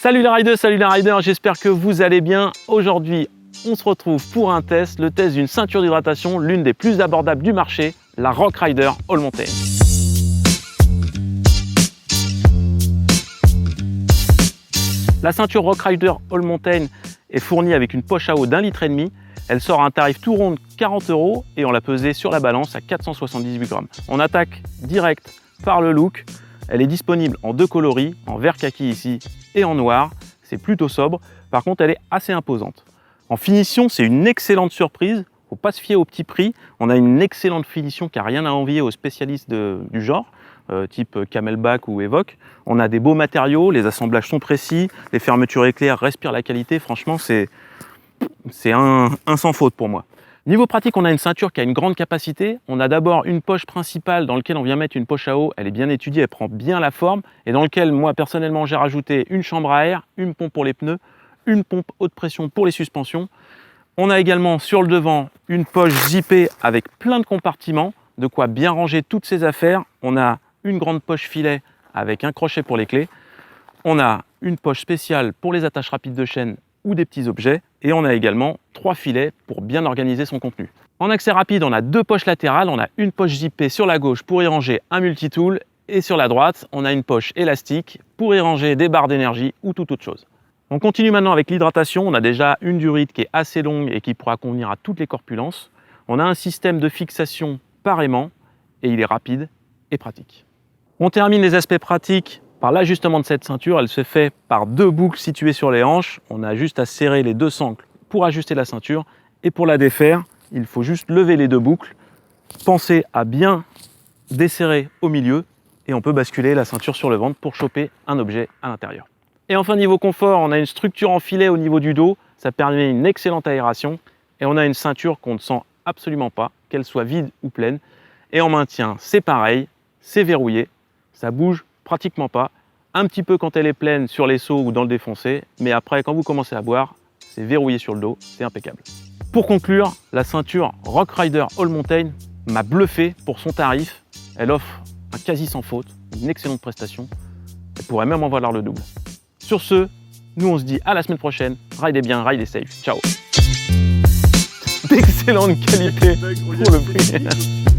Salut les riders, j'espère que vous allez bien. Aujourd'hui, on se retrouve pour un test, le test d'une ceinture d'hydratation, l'une des plus abordables du marché, la Rock Rider All Mountain. La ceinture Rock Rider All Mountain est fournie avec une poche à eau d'1,5 litre. Elle sort à un tarif tout rond de 40 € et on l'a pesée sur la balance à 478 grammes. On attaque direct par le look. Elle est disponible en deux coloris, en vert kaki ici et en noir. C'est plutôt sobre. Par contre, elle est assez imposante. En finition, c'est une excellente surprise. Il ne faut pas se fier au petit prix. On a une excellente finition qui n'a rien à envier aux spécialistes du genre, type Camelback ou Evoque. On a des beaux matériaux, les assemblages sont précis, les fermetures éclairs respirent la qualité. Franchement, c'est un sans faute pour moi. Niveau pratique, on a une ceinture qui a une grande capacité. On a d'abord une poche principale dans laquelle on vient mettre une poche à eau. Elle est bien étudiée, elle prend bien la forme. Et dans laquelle, moi, personnellement, j'ai rajouté une chambre à air, une pompe pour les pneus, une pompe haute pression pour les suspensions. On a également sur le devant une poche zippée avec plein de compartiments, de quoi bien ranger toutes ses affaires. On a une grande poche filet avec un crochet pour les clés. On a une poche spéciale pour les attaches rapides de chaîne ou des petits objets. Et on a également 3 filets pour bien organiser son contenu. En accès rapide, on a 2 poches latérales. On a une poche zippée sur la gauche pour y ranger un multitool. Et sur la droite, on a une poche élastique pour y ranger des barres d'énergie ou toute autre chose. On continue maintenant avec l'hydratation. On a déjà une durite qui est assez longue et qui pourra convenir à toutes les corpulences. On a un système de fixation par aimant et il est rapide et pratique. On termine les aspects pratiques par l'ajustement de cette ceinture. Elle se fait par 2 boucles situées sur les hanches. On a juste à serrer les 2 sangles pour ajuster la ceinture. Et pour la défaire, il faut juste lever les 2 boucles. Pensez à bien desserrer au milieu et on peut basculer la ceinture sur le ventre pour choper un objet à l'intérieur. Et enfin, niveau confort, on a une structure en filet au niveau du dos. Ça permet une excellente aération. Et on a une ceinture qu'on ne sent absolument pas, qu'elle soit vide ou pleine. Et en maintien, c'est pareil, c'est verrouillé. Ça bouge pratiquement pas. Un petit peu quand elle est pleine sur les seaux ou dans le défoncé. Mais après, quand vous commencez à boire, c'est verrouillé sur le dos. C'est impeccable. Pour conclure, la ceinture Rock Rider All Mountain m'a bluffé pour son tarif. Elle offre un quasi sans faute, une excellente prestation. Elle pourrait même en valoir le double. Sur ce, nous on se dit à la semaine prochaine. Ridez bien, ridez safe. Ciao. D'excellente qualité pour le prix.